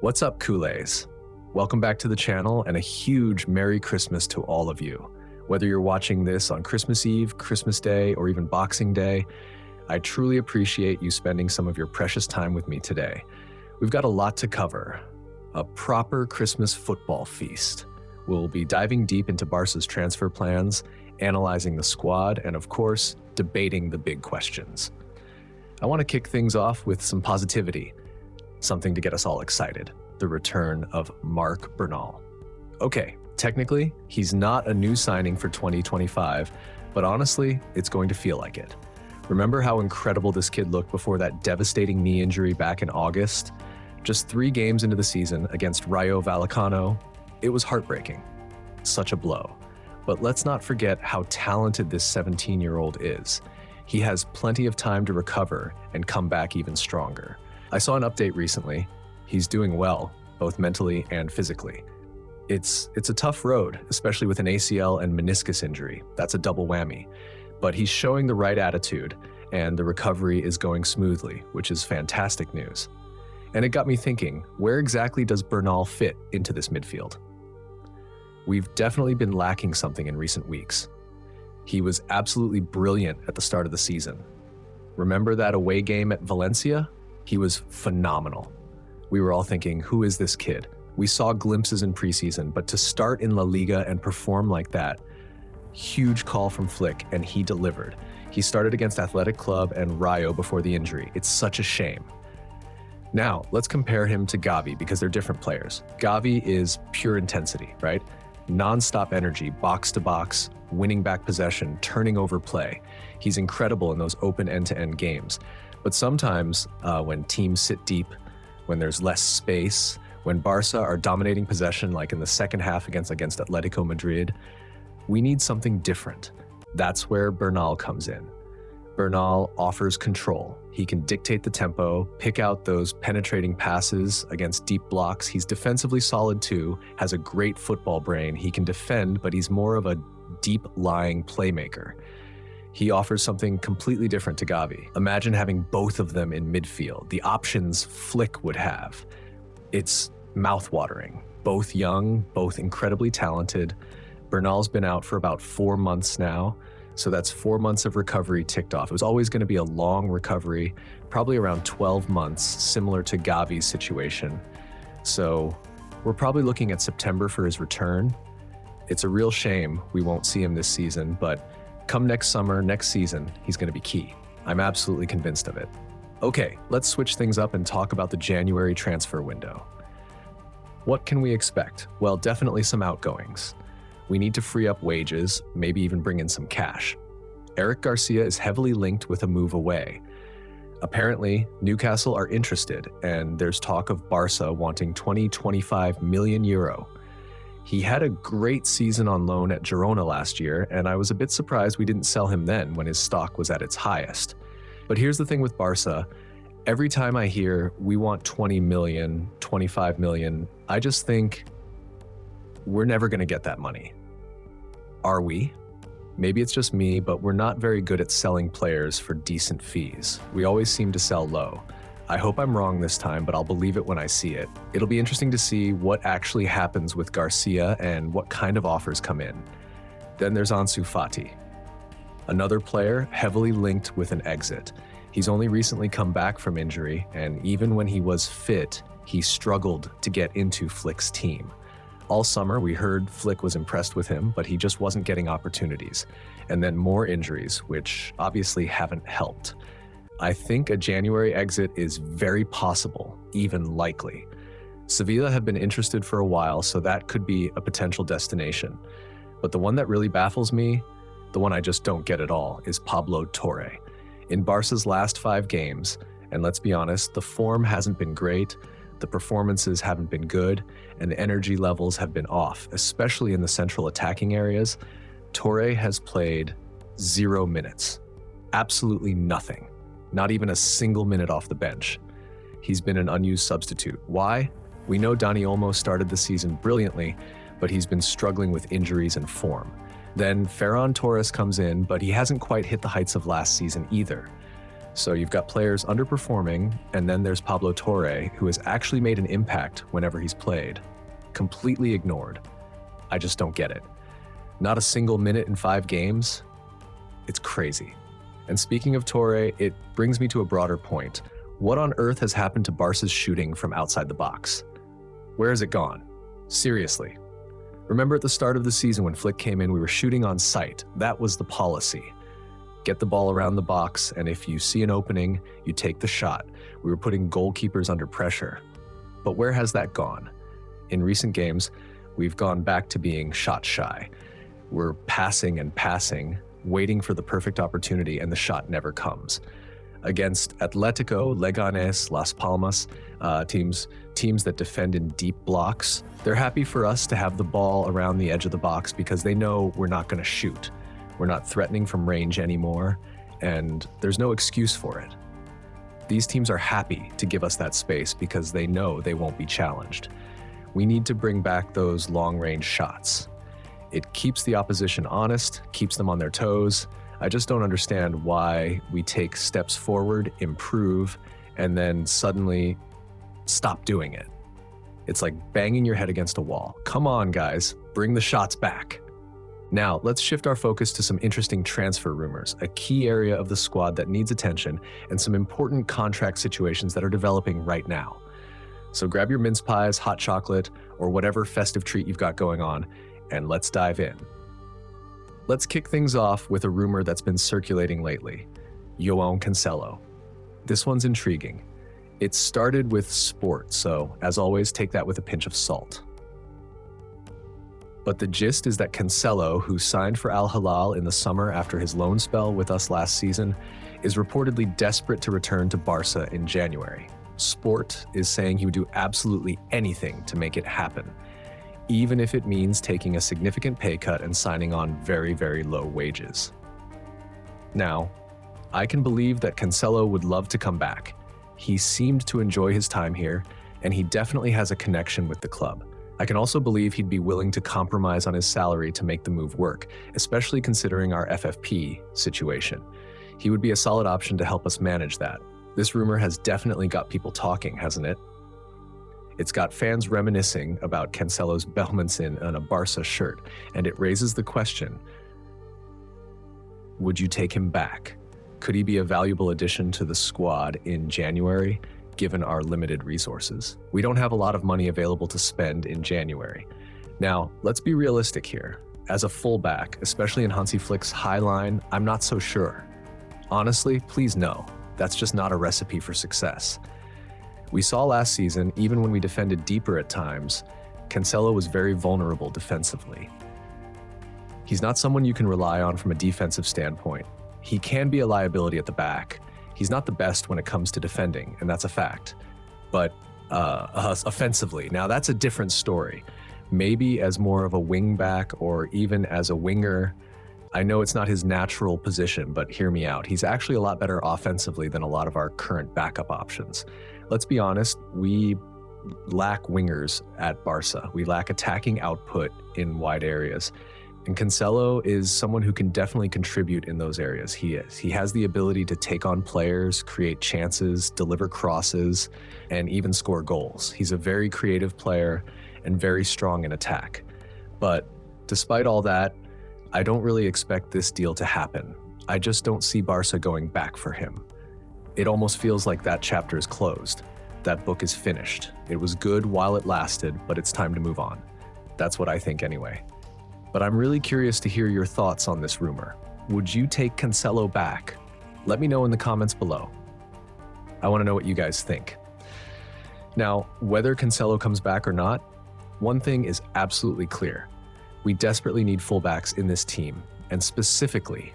What's up, Kool-Ays? Welcome back to the channel and a huge Merry Christmas to all of you. Whether you're watching this on Christmas Eve, Christmas Day, or even Boxing Day, I truly appreciate you spending some of your precious time with me today. We've got a lot to cover. A proper Christmas football feast. We'll be diving deep into Barca's transfer plans, analyzing the squad, and of course, debating the big questions. I want to kick things off with some positivity, something to get us all excited: the return of Marc Bernal. Okay, technically, he's not a new signing for 2025, but honestly, it's going to feel like it. Remember how incredible this kid looked before that devastating knee injury back in August? Just 3 games into the season against Rayo Vallecano, it was heartbreaking. Such a blow. But let's not forget how talented this 17-year-old is. He has plenty of time to recover and come back even stronger. I saw an update recently. He's doing well, both mentally and physically. It's a tough road, especially with an ACL and meniscus injury. That's a double whammy. But he's showing the right attitude, and the recovery is going smoothly, which is fantastic news. And it got me thinking, where exactly does Bernal fit into this midfield? We've definitely been lacking something in recent weeks. He was absolutely brilliant at the start of the season. Remember that away game at Valencia? He was phenomenal. We were all thinking, who is this kid? We saw glimpses in preseason, but to start in La Liga and perform like that, huge call from Flick, and he delivered. He started against Athletic Club and Rayo before the injury. It's such a shame. Now, let's compare him to Gavi because they're different players. Gavi is pure intensity, right? Non-stop energy, box to box, winning back possession, turning over play. He's incredible in those open end-to-end games. But sometimes when teams sit deep, when there's less space, when Barca are dominating possession like in the second half against Atletico Madrid, we need something different. That's where Bernal comes in. Bernal offers control. He can dictate the tempo, pick out those penetrating passes against deep blocks. He's defensively solid too, has a great football brain. He can defend, but he's more of a deep-lying playmaker. He offers something completely different to Gavi. Imagine having both of them in midfield, the options Flick would have. It's mouth-watering. Both young, both incredibly talented. Bernal's been out for about 4 months now, so that's 4 months of recovery ticked off. It was always going to be a long recovery, probably around 12 months, similar to Gavi's situation. So we're probably looking at September for his return. It's a real shame we won't see him this season, but come next summer, next season, he's going to be key. I'm absolutely convinced of it. Okay, let's switch things up and talk about the January transfer window. What can we expect? Well, definitely some outgoings. We need to free up wages, maybe even bring in some cash. Eric Garcia is heavily linked with a move away. Apparently, Newcastle are interested, and there's talk of Barca wanting 25 million euro. He had a great season on loan at Girona last year, and I was a bit surprised we didn't sell him then when his stock was at its highest. But here's the thing with Barca. Every time I hear, we want 20 million, 25 million, I just think, we're never going to get that money. Are we? Maybe it's just me, but we're not very good at selling players for decent fees. We always seem to sell low. I hope I'm wrong this time, but I'll believe it when I see it. It'll be interesting to see what actually happens with Garcia and what kind of offers come in. Then there's Ansu Fati, another player heavily linked with an exit. He's only recently come back from injury, and even when he was fit, he struggled to get into Flick's team. All summer, we heard Flick was impressed with him, but he just wasn't getting opportunities. And then more injuries, which obviously haven't helped. I think a January exit is very possible, even likely. Sevilla have been interested for a while, so that could be a potential destination. But the one that really baffles me, the one I just don't get at all, is Pablo Torre. In Barca's last 5 games, and let's be honest, the form hasn't been great, the performances haven't been good, and the energy levels have been off, especially in the central attacking areas. Torre has played 0 minutes. Absolutely nothing. Not even a single minute off the bench. He's been an unused substitute. Why? We know Dani Olmo started the season brilliantly, but he's been struggling with injuries and form. Then Ferran Torres comes in, but he hasn't quite hit the heights of last season either. So you've got players underperforming, and then there's Pablo Torre, who has actually made an impact whenever he's played. Completely ignored. I just don't get it. Not a single minute in 5 games? It's crazy. And speaking of Torre, it brings me to a broader point. What on earth has happened to Barca's shooting from outside the box? Where has it gone? Seriously. Remember at the start of the season when Flick came in, we were shooting on sight. That was the policy. Get the ball around the box, and if you see an opening, you take the shot. We were putting goalkeepers under pressure. But where has that gone? In recent games, we've gone back to being shot shy. We're passing and passing, waiting for the perfect opportunity, and the shot never comes. Against Atletico, Leganés, Las Palmas, teams that defend in deep blocks, they're happy for us to have the ball around the edge of the box because they know we're not going to shoot. We're not threatening from range anymore, and there's no excuse for it. These teams are happy to give us that space because they know they won't be challenged. We need to bring back those long-range shots. It keeps the opposition honest, keeps them on their toes. I just don't understand why we take steps forward, improve, and then suddenly stop doing it. It's like banging your head against a wall. Come on, guys, bring the shots back. Now, let's shift our focus to some interesting transfer rumors, a key area of the squad that needs attention, and some important contract situations that are developing right now. So grab your mince pies, hot chocolate, or whatever festive treat you've got going on, and let's dive in. Let's kick things off with a rumor that's been circulating lately. João Cancelo. This one's intriguing. It started with sport, so as always, take that with a pinch of salt. But the gist is that Cancelo, who signed for Al Hilal in the summer after his loan spell with us last season, is reportedly desperate to return to Barca in January. Sport is saying he would do absolutely anything to make it happen, even if it means taking a significant pay cut and signing on very, very low wages. Now, I can believe that Cancelo would love to come back. He seemed to enjoy his time here, and he definitely has a connection with the club. I can also believe he'd be willing to compromise on his salary to make the move work, especially considering our FFP situation. He would be a solid option to help us manage that. This rumor has definitely got people talking, hasn't it? It's got fans reminiscing about Cancelo's Belmonsin on a Barca shirt, and it raises the question, would you take him back? Could he be a valuable addition to the squad in January, given our limited resources? We don't have a lot of money available to spend in January. Now, let's be realistic here. As a fullback, especially in Hansi Flick's high line, I'm not so sure. Honestly, please no. That's just not a recipe for success. We saw last season, even when we defended deeper at times, Cancelo was very vulnerable defensively. He's not someone you can rely on from a defensive standpoint. He can be a liability at the back. He's not the best when it comes to defending, and that's a fact. But offensively, now that's a different story. Maybe as more of a wing back or even as a winger. I know it's not his natural position, but hear me out. He's actually a lot better offensively than a lot of our current backup options. Let's be honest, we lack wingers at Barca. We lack attacking output in wide areas. And Cancelo is someone who can definitely contribute in those areas. He is. He has the ability to take on players, create chances, deliver crosses, and even score goals. He's a very creative player and very strong in attack. But despite all that, I don't really expect this deal to happen. I just don't see Barca going back for him. It almost feels like that chapter is closed. That book is finished. It was good while it lasted, but it's time to move on. That's what I think anyway. But I'm really curious to hear your thoughts on this rumor. Would you take Cancelo back? Let me know in the comments below. I want to know what you guys think. Now, whether Cancelo comes back or not, one thing is absolutely clear. We desperately need fullbacks in this team, and specifically,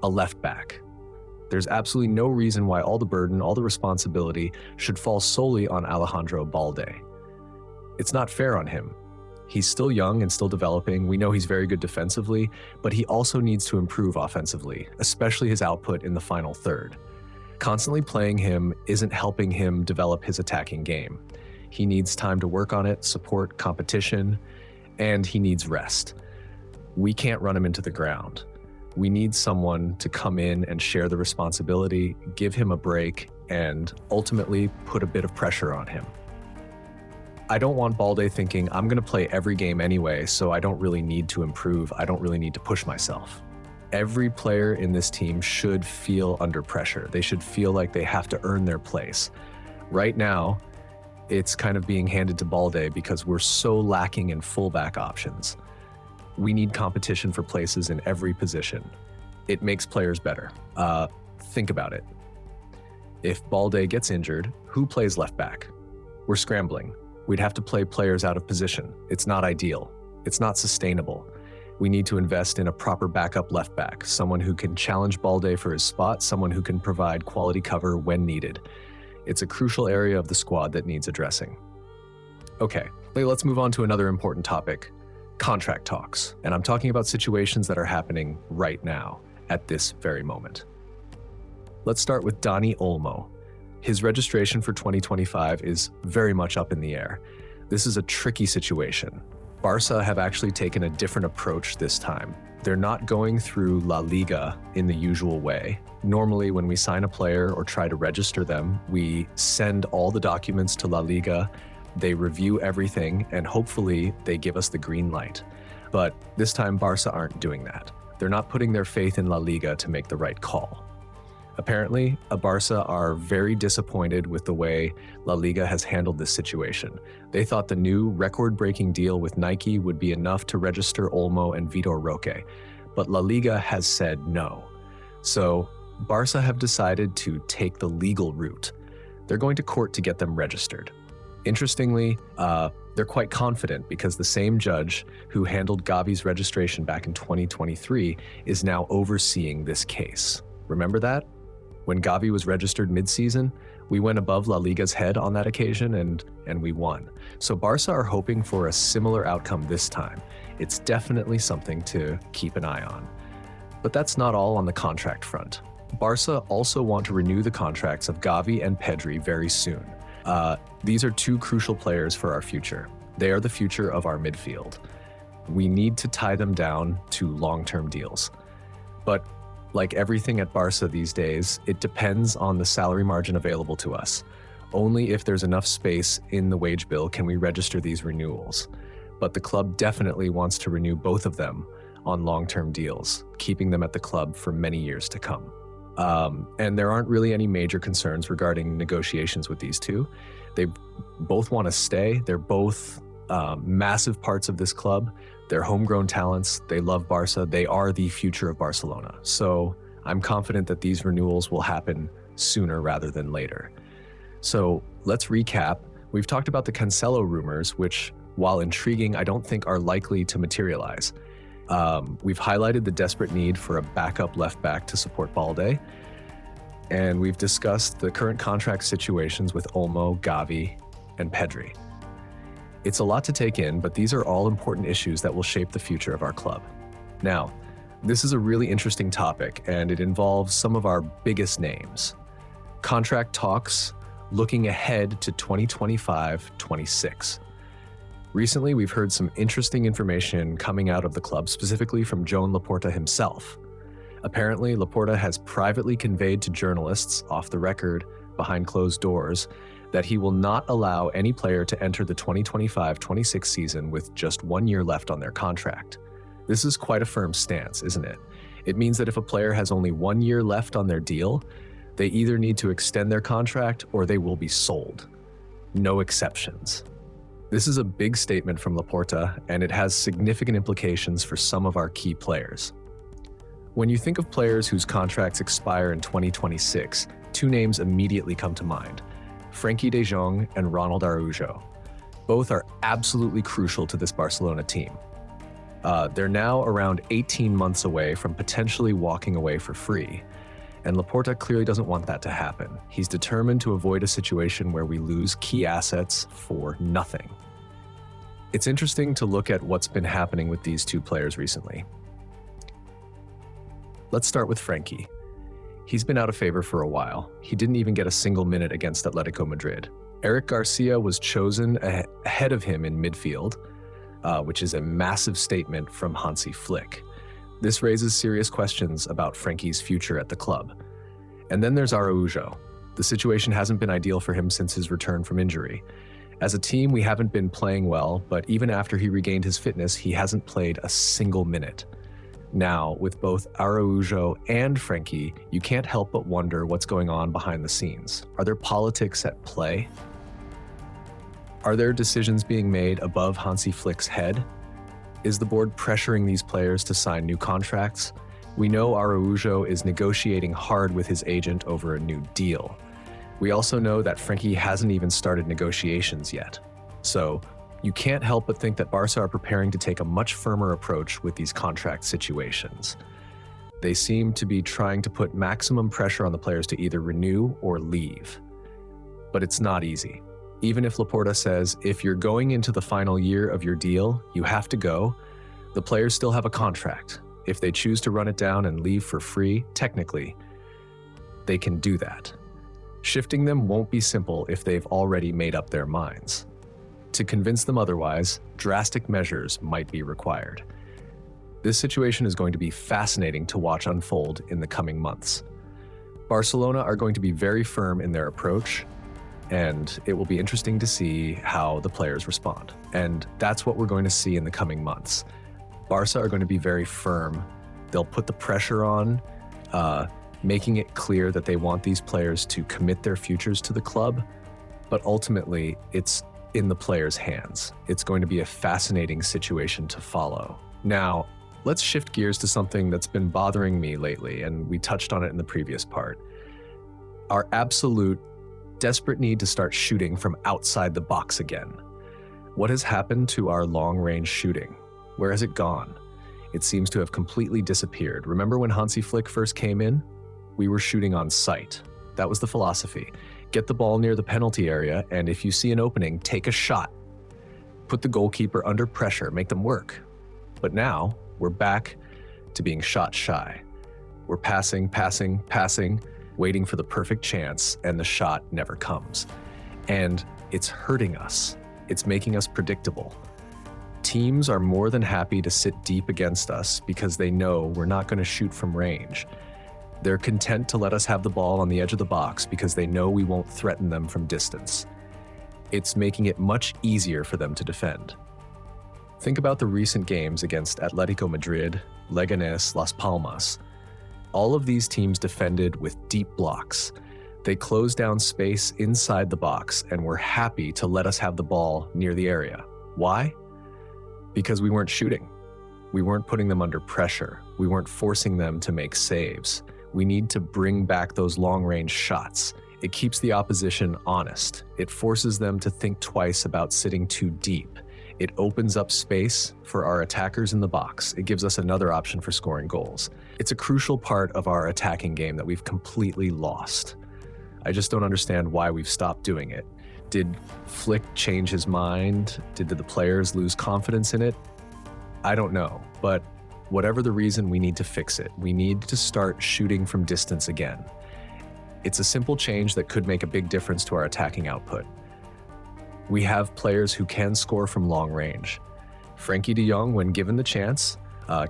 a left back. There's absolutely no reason why all the burden, all the responsibility should fall solely on Alejandro Balde. It's not fair on him. He's still young and still developing. We know he's very good defensively, but he also needs to improve offensively, especially his output in the final third. Constantly playing him isn't helping him develop his attacking game. He needs time to work on it, support competition, and he needs rest. We can't run him into the ground. We need someone to come in and share the responsibility, give him a break, and ultimately put a bit of pressure on him. I don't want Balde thinking, I'm going to play every game anyway, so I don't really need to improve. I don't really need to push myself. Every player in this team should feel under pressure. They should feel like they have to earn their place. Right now, it's kind of being handed to Balde because we're so lacking in fullback options. We need competition for places in every position. It makes players better. Think about it. If Balde gets injured, who plays left back? We're scrambling. We'd have to play players out of position. It's not ideal. It's not sustainable. We need to invest in a proper backup left back, someone who can challenge Balde for his spot, someone who can provide quality cover when needed. It's a crucial area of the squad that needs addressing. Okay, let's move on to another important topic. Contract talks, and I'm talking about situations that are happening right now, at this very moment. Let's start with Dani Olmo. His registration for 2025 is very much up in the air. This is a tricky situation. Barça have actually taken a different approach this time. They're not going through La Liga in the usual way. Normally, when we sign a player or try to register them, we send all the documents to La Liga. They review everything, and hopefully they give us the green light. But this time, Barça aren't doing that. They're not putting their faith in La Liga to make the right call. Apparently, Barça are very disappointed with the way La Liga has handled this situation. They thought the new record-breaking deal with Nike would be enough to register Olmo and Vitor Roque, but La Liga has said no. So, Barça have decided to take the legal route. They're going to court to get them registered. Interestingly, they're quite confident because the same judge who handled Gavi's registration back in 2023 is now overseeing this case. Remember that? When Gavi was registered mid-season, we went above La Liga's head on that occasion and we won. So Barça are hoping for a similar outcome this time. It's definitely something to keep an eye on. But that's not all on the contract front. Barça also want to renew the contracts of Gavi and Pedri very soon. These are two crucial players for our future. They are the future of our midfield. We need to tie them down to long-term deals. But like everything at Barça these days, it depends on the salary margin available to us. Only if there's enough space in the wage bill can we register these renewals. But the club definitely wants to renew both of them on long-term deals, keeping them at the club for many years to come. And there aren't really any major concerns regarding negotiations with these two. They both want to stay. They're both massive parts of this club. They're homegrown talents. They love Barça. They are the future of Barcelona. So I'm confident that these renewals will happen sooner rather than later. So let's recap. We've talked about the Cancelo rumors, which, while intriguing, I don't think are likely to materialize. We've highlighted the desperate need for a backup left back to support Balde. And we've discussed the current contract situations with Olmo, Gavi, and Pedri. It's a lot to take in, but these are all important issues that will shape the future of our club. Now, this is a really interesting topic, and it involves some of our biggest names. Contract talks looking ahead to 2025-26. Recently, we've heard some interesting information coming out of the club, specifically from Joan Laporta himself. Apparently, Laporta has privately conveyed to journalists, off the record, behind closed doors, that he will not allow any player to enter the 2025-26 season with just 1 year left on their contract. This is quite a firm stance, isn't it? It means that if a player has only 1 year left on their deal, they either need to extend their contract or they will be sold. No exceptions. This is a big statement from Laporta, and it has significant implications for some of our key players. When you think of players whose contracts expire in 2026, two names immediately come to mind: Frenkie de Jong and Ronald Araujo. Both are absolutely crucial to this Barcelona team. They're now around 18 months away from potentially walking away for free, and Laporta clearly doesn't want that to happen. He's determined to avoid a situation where we lose key assets for nothing. It's interesting to look at what's been happening with these two players recently. Let's start with Frenkie. He's been out of favor for a while. He didn't even get a single minute against Atletico Madrid. Eric Garcia was chosen ahead of him in midfield, which is a massive statement from Hansi Flick. This raises serious questions about Frenkie's future at the club. And then there's Araujo. The situation hasn't been ideal for him since his return from injury. As a team, we haven't been playing well, but even after he regained his fitness, he hasn't played a single minute. Now, with both Araujo and Frenkie, you can't help but wonder what's going on behind the scenes. Are there politics at play? Are there decisions being made above Hansi Flick's head? Is the board pressuring these players to sign new contracts? We know Araujo is negotiating hard with his agent over a new deal. We also know that Frenkie hasn't even started negotiations yet. So, you can't help but think that Barça are preparing to take a much firmer approach with these contract situations. They seem to be trying to put maximum pressure on the players to either renew or leave. But it's not easy. Even if Laporta says, if you're going into the final year of your deal, you have to go, the players still have a contract. If they choose to run it down and leave for free, technically, they can do that. Shifting them won't be simple if they've already made up their minds. To convince them otherwise, drastic measures might be required. This situation is going to be fascinating to watch unfold in the coming months. Barcelona are going to be very firm in their approach, and it will be interesting to see how the players respond. And that's what we're going to see in the coming months. Barça are going to be very firm. They'll put the pressure on, making it clear that they want these players to commit their futures to the club, but ultimately, it's in the players' hands. It's going to be a fascinating situation to follow. Now, let's shift gears to something that's been bothering me lately, and we touched on it in the previous part. Our absolute, desperate need to start shooting from outside the box again. What has happened to our long-range shooting? Where has it gone? It seems to have completely disappeared. Remember when Hansi Flick first came in? We were shooting on sight. That was the philosophy. Get the ball near the penalty area, and if you see an opening, take a shot. Put the goalkeeper under pressure, make them work. But now, we're back to being shot shy. We're passing, waiting for the perfect chance, and the shot never comes. And it's hurting us. It's making us predictable. Teams are more than happy to sit deep against us because they know we're not going to shoot from range. They're content to let us have the ball on the edge of the box because they know we won't threaten them from distance. It's making it much easier for them to defend. Think about the recent games against Atletico Madrid, Leganés, Las Palmas. All of these teams defended with deep blocks. They closed down space inside the box and were happy to let us have the ball near the area. Why? Because we weren't shooting. We weren't putting them under pressure. We weren't forcing them to make saves. We need to bring back those long-range shots. It keeps the opposition honest. It forces them to think twice about sitting too deep. It opens up space for our attackers in the box. It gives us another option for scoring goals. It's a crucial part of our attacking game that we've completely lost. I just don't understand why we've stopped doing it. Did Flick change his mind? Did the players lose confidence in it? I don't know, but whatever the reason, we need to fix it. We need to start shooting from distance again. It's a simple change that could make a big difference to our attacking output. We have players who can score from long range. Frenkie de Jong, when given the chance,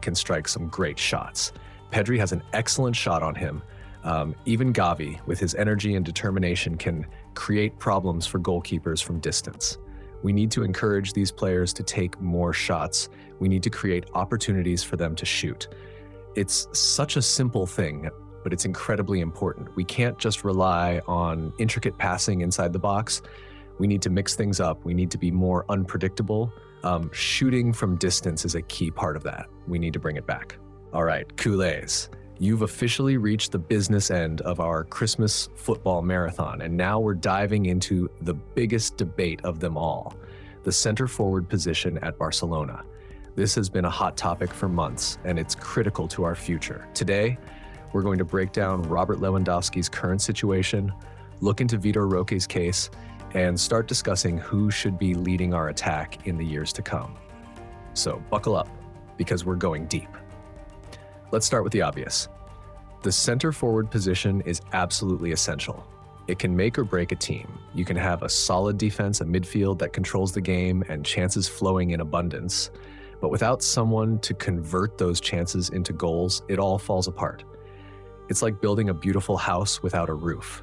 can strike some great shots. Pedri has an excellent shot on him. Even Gavi, with his energy and determination, can create problems for goalkeepers from distance. We need to encourage these players to take more shots. We need to create opportunities for them to shoot. It's such a simple thing, but it's incredibly important. We can't just rely on intricate passing inside the box. We need to mix things up. We need to be more unpredictable. Shooting from distance is a key part of that. We need to bring it back. All right, culés. You've officially reached the business end of our Christmas football marathon, and now we're diving into the biggest debate of them all, the center forward position at Barcelona. This has been a hot topic for months, and it's critical to our future. Today, we're going to break down Robert Lewandowski's current situation, look into Vitor Roque's case, and start discussing who should be leading our attack in the years to come. So buckle up, because we're going deep. Let's start with the obvious. The center forward position is absolutely essential. It can make or break a team. You can have a solid defense, a midfield that controls the game, and chances flowing in abundance. But without someone to convert those chances into goals, it all falls apart. It's like building a beautiful house without a roof.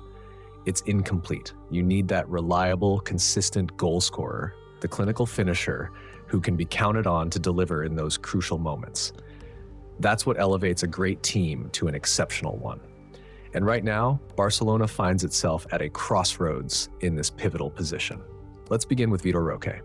It's incomplete. You need that reliable, consistent goal scorer, the clinical finisher who can be counted on to deliver in those crucial moments. That's what elevates a great team to an exceptional one. And right now, Barcelona finds itself at a crossroads in this pivotal position. Let's begin with Vitor Roque.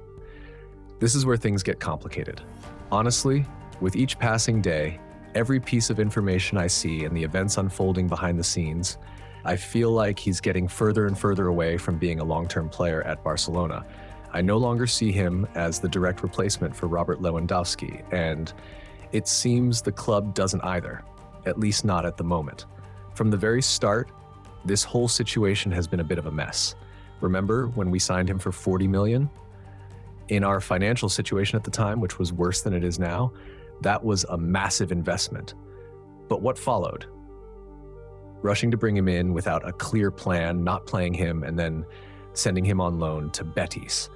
This is where things get complicated. Honestly, with each passing day, every piece of information I see and the events unfolding behind the scenes, I feel like he's getting further and further away from being a long-term player at Barcelona. I no longer see him as the direct replacement for Robert Lewandowski, and it seems the club doesn't either, at least not at the moment. From the very start, this whole situation has been a bit of a mess. Remember when we signed him for 40 million? In our financial situation at the time, which was worse than it is now, that was a massive investment. But what followed? Rushing to bring him in without a clear plan, not playing him, and then sending him on loan to Betis.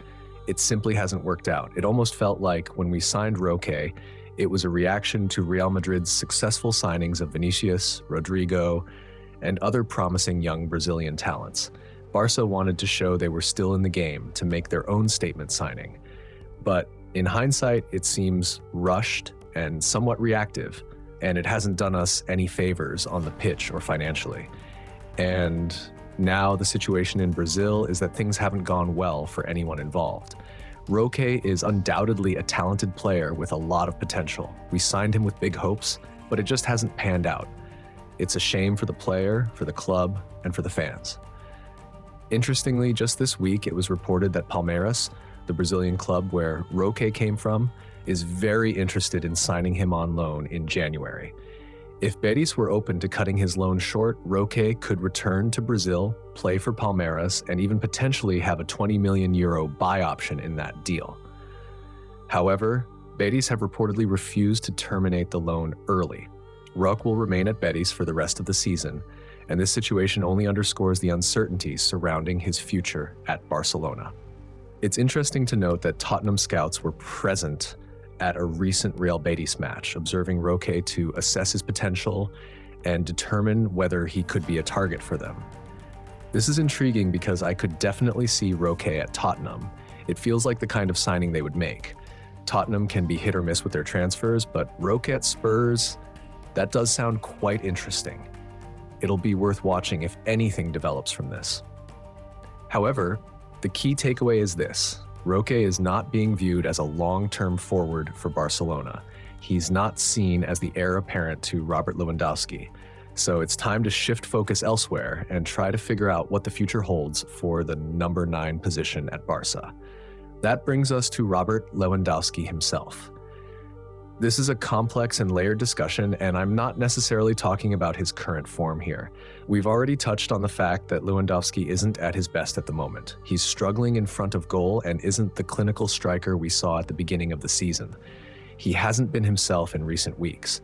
It simply hasn't worked out. It almost felt like when we signed Roque, it was a reaction to Real Madrid's successful signings of Vinicius, Rodrigo, and other promising young Brazilian talents. Barca wanted to show they were still in the game to make their own statement signing. But in hindsight, it seems rushed and somewhat reactive, and it hasn't done us any favors on the pitch or financially. And now the situation in Brazil is that things haven't gone well for anyone involved. Roque is undoubtedly a talented player with a lot of potential. We signed him with big hopes, but it just hasn't panned out. It's a shame for the player, for the club, and for the fans. Interestingly, just this week, it was reported that Palmeiras, the Brazilian club where Roque came from, is very interested in signing him on loan in January. If Betis were open to cutting his loan short, Roque could return to Brazil, play for Palmeiras, and even potentially have a 20 million euro buy option in that deal. However, Betis have reportedly refused to terminate the loan early. Roque will remain at Betis for the rest of the season, and this situation only underscores the uncertainties surrounding his future at Barcelona. It's interesting to note that Tottenham scouts were present at a recent Real Betis match, observing Roque to assess his potential and determine whether he could be a target for them. This is intriguing because I could definitely see Roque at Tottenham. It feels like the kind of signing they would make. Tottenham can be hit or miss with their transfers, but Roque at Spurs, that does sound quite interesting. It'll be worth watching if anything develops from this. However, the key takeaway is this: Roque is not being viewed as a long-term forward for Barcelona. He's not seen as the heir apparent to Robert Lewandowski. So it's time to shift focus elsewhere and try to figure out what the future holds for the number 9 position at Barca. That brings us to Robert Lewandowski himself. This is a complex and layered discussion, and I'm not necessarily talking about his current form here. We've already touched on the fact that Lewandowski isn't at his best at the moment. He's struggling in front of goal and isn't the clinical striker we saw at the beginning of the season. He hasn't been himself in recent weeks.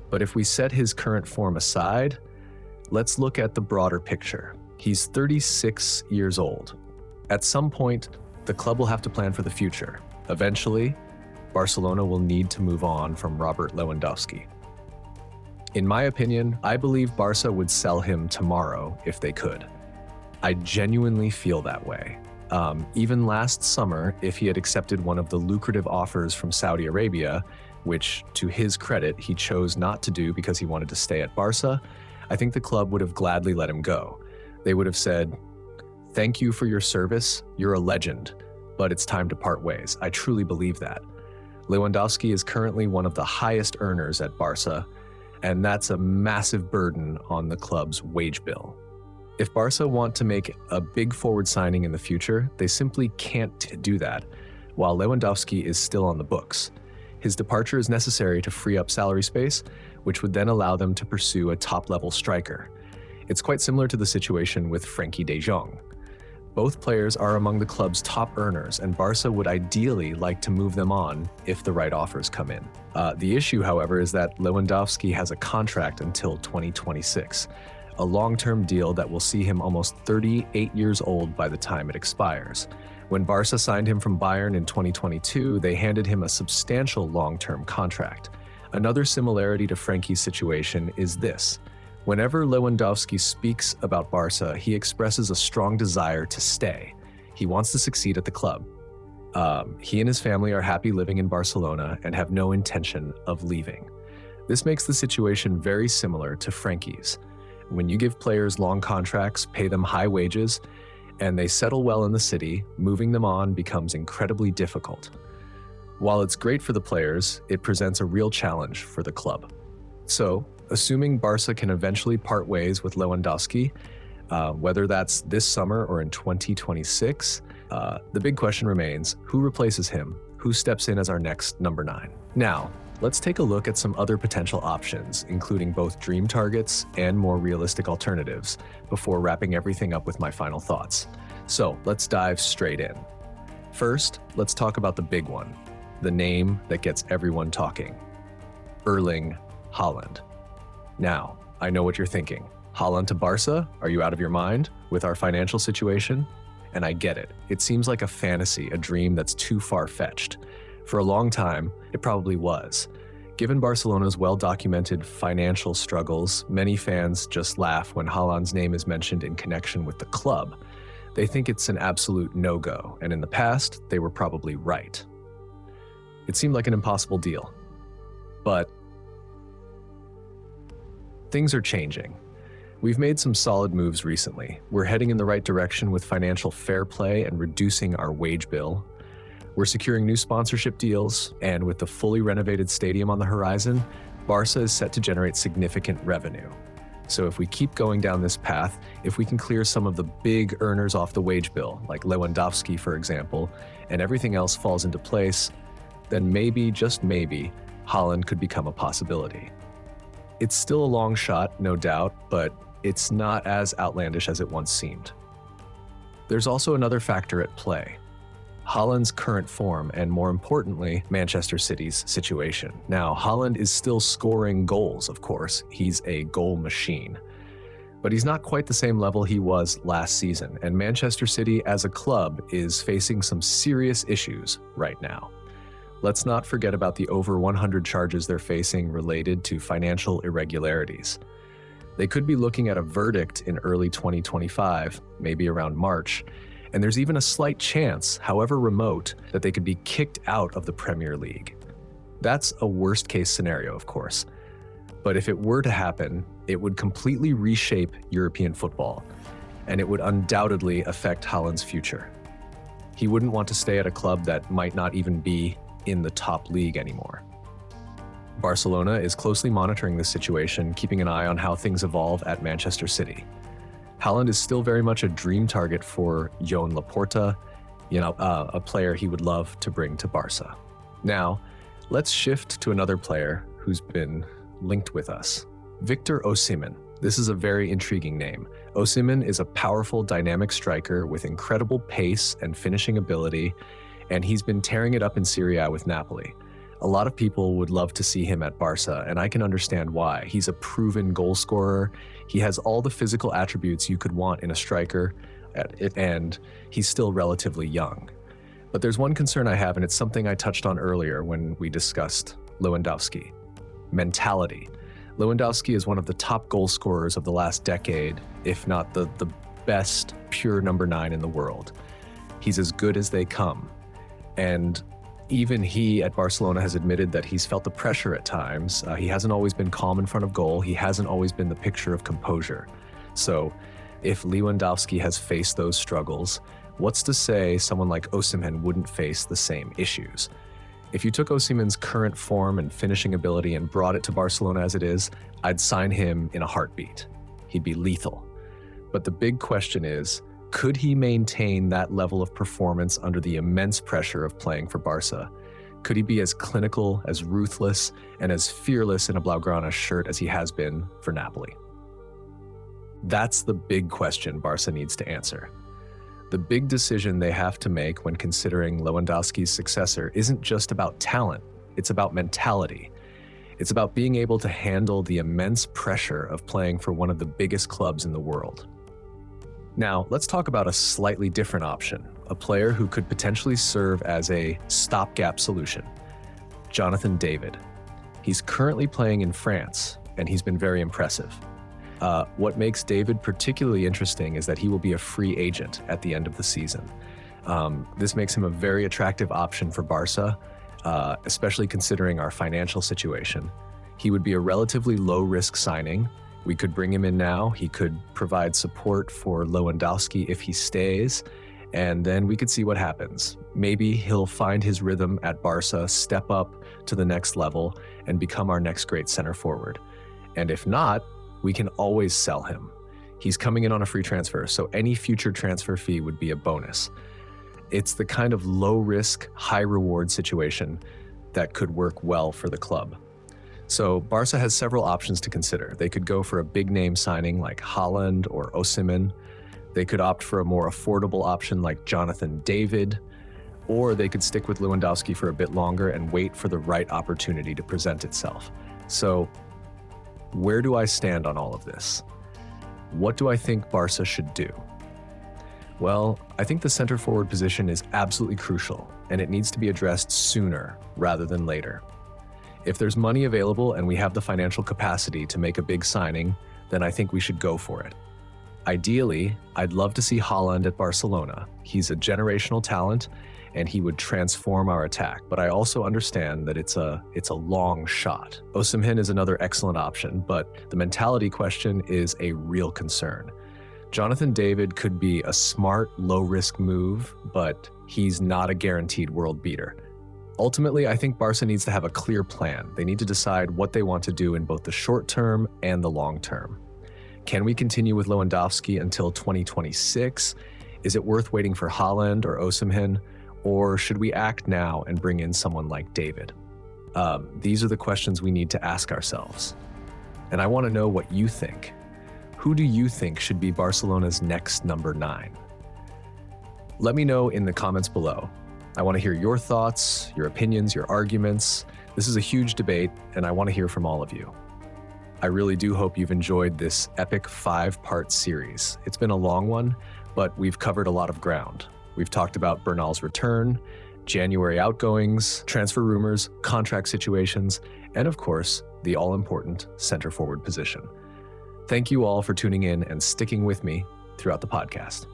But if we set his current form aside, let's look at the broader picture. He's 36 years old. At some point, the club will have to plan for the future. Eventually, Barcelona will need to move on from Robert Lewandowski. In my opinion, I believe Barca would sell him tomorrow if they could. I genuinely feel that way. Even last summer, if he had accepted one of the lucrative offers from Saudi Arabia, which, to his credit, he chose not to do because he wanted to stay at Barca, I think the club would have gladly let him go. They would have said, "Thank you for your service, you're a legend, but it's time to part ways." I truly believe that. Lewandowski is currently one of the highest earners at Barca, and that's a massive burden on the club's wage bill. If Barca want to make a big forward signing in the future, they simply can't do that while Lewandowski is still on the books. His departure is necessary to free up salary space, which would then allow them to pursue a top-level striker. It's quite similar to the situation with Frenkie de Jong. Both players are among the club's top earners, and Barca would ideally like to move them on if the right offers come in. The issue, however, is that Lewandowski has a contract until 2026, a long-term deal that will see him almost 38 years old by the time it expires. When Barca signed him from Bayern in 2022, they handed him a substantial long-term contract. Another similarity to Frenkie's situation is this. Whenever Lewandowski speaks about Barca, he expresses a strong desire to stay. He wants to succeed at the club. He and his family are happy living in Barcelona and have no intention of leaving. This makes the situation very similar to Frenkie's. When you give players long contracts, pay them high wages, and they settle well in the city, moving them on becomes incredibly difficult. While it's great for the players, it presents a real challenge for the club. So, assuming Barca can eventually part ways with Lewandowski, whether that's this summer or in 2026, the big question remains, who replaces him? Who steps in as our next number 9? Now, let's take a look at some other potential options, including both dream targets and more realistic alternatives, before wrapping everything up with my final thoughts. So, let's dive straight in. First, let's talk about the big one, the name that gets everyone talking. Erling Haaland. Now, I know what you're thinking. Haaland to Barca? Are you out of your mind with our financial situation? And I get it. It seems like a fantasy, a dream that's too far-fetched. For a long time, it probably was. Given Barcelona's well-documented financial struggles, many fans just laugh when Haaland's name is mentioned in connection with the club. They think it's an absolute no-go, and in the past, they were probably right. It seemed like an impossible deal. But things are changing. We've made some solid moves recently. We're heading in the right direction with financial fair play and reducing our wage bill. We're securing new sponsorship deals, and with the fully renovated stadium on the horizon, Barca is set to generate significant revenue. So if we keep going down this path, if we can clear some of the big earners off the wage bill, like Lewandowski, for example, and everything else falls into place, then maybe, just maybe, Haaland could become a possibility. It's still a long shot, no doubt, but it's not as outlandish as it once seemed. There's also another factor at play. Haaland's current form, and more importantly, Manchester City's situation. Now, Haaland is still scoring goals, of course. He's a goal machine. But he's not quite the same level he was last season, and Manchester City as a club is facing some serious issues right now. Let's not forget about the over 100 charges they're facing related to financial irregularities. They could be looking at a verdict in early 2025, maybe around March, and there's even a slight chance, however remote, that they could be kicked out of the Premier League. That's a worst-case scenario, of course. But if it were to happen, it would completely reshape European football, and it would undoubtedly affect Haaland's future. He wouldn't want to stay at a club that might not even be in the top league anymore. Barcelona is closely monitoring this situation, keeping an eye on how things evolve at Manchester City. Haaland is still very much a dream target for Joan Laporta, a player he would love to bring to Barca. Now, let's shift to another player who's been linked with us, Viktor Osimhen. This is a very intriguing name. Osimhen is a powerful, dynamic striker with incredible pace and finishing ability, and he's been tearing it up in Serie A with Napoli. A lot of people would love to see him at Barca, and I can understand why. He's a proven goal scorer. He has all the physical attributes you could want in a striker, and he's still relatively young. But there's one concern I have, and it's something I touched on earlier when we discussed Lewandowski. Mentality. Lewandowski is one of the top goal scorers of the last decade, if not the best pure number 9 in the world. He's as good as they come. And even he at Barcelona has admitted that he's felt the pressure at times. He hasn't always been calm in front of goal. He hasn't always been the picture of composure. So if Lewandowski has faced those struggles, what's to say someone like Osimhen wouldn't face the same issues? If you took Osimhen's current form and finishing ability and brought it to Barcelona as it is, I'd sign him in a heartbeat. He'd be lethal. But the big question is, could he maintain that level of performance under the immense pressure of playing for Barca? Could he be as clinical, as ruthless, and as fearless in a Blaugrana shirt as he has been for Napoli? That's the big question Barca needs to answer. The big decision they have to make when considering Lewandowski's successor isn't just about talent, it's about mentality. It's about being able to handle the immense pressure of playing for one of the biggest clubs in the world. Now, let's talk about a slightly different option, a player who could potentially serve as a stopgap solution, Jonathan David. He's currently playing in France, and he's been very impressive. What makes David particularly interesting is that he will be a free agent at the end of the season. This makes him a very attractive option for Barça, especially considering our financial situation. He would be a relatively low-risk signing. We could bring him in now. He could provide support for Lewandowski if he stays, and then we could see what happens. Maybe he'll find his rhythm at Barça, step up to the next level, and become our next great center forward. And if not, we can always sell him. He's coming in on a free transfer, so any future transfer fee would be a bonus. It's the kind of low-risk, high-reward situation that could work well for the club. So Barça has several options to consider. They could go for a big-name signing like Haaland or Osimhen. They could opt for a more affordable option like Jonathan David, or they could stick with Lewandowski for a bit longer and wait for the right opportunity to present itself. So where do I stand on all of this? What do I think Barça should do? Well, I think the center forward position is absolutely crucial, and it needs to be addressed sooner rather than later. If there's money available and we have the financial capacity to make a big signing, then I think we should go for it. Ideally, I'd love to see Haaland at Barcelona. He's a generational talent, and he would transform our attack, but I also understand that it's a long shot. Osimhen is another excellent option, but the mentality question is a real concern. Jonathan David could be a smart, low-risk move, but he's not a guaranteed world beater. Ultimately, I think Barça needs to have a clear plan. They need to decide what they want to do in both the short term and the long term. Can we continue with Lewandowski until 2026? Is it worth waiting for Haaland or Osimhen? Or should we act now and bring in someone like David? These are the questions we need to ask ourselves. And I want to know what you think. Who do you think should be Barcelona's next number 9? Let me know in the comments below. I want to hear your thoughts, your opinions, your arguments. This is a huge debate, and I want to hear from all of you. I really do hope you've enjoyed this epic 5-part series. It's been a long one, but we've covered a lot of ground. We've talked about Bernal's return, January outgoings, transfer rumors, contract situations, and of course, the all-important center forward position. Thank you all for tuning in and sticking with me throughout the podcast.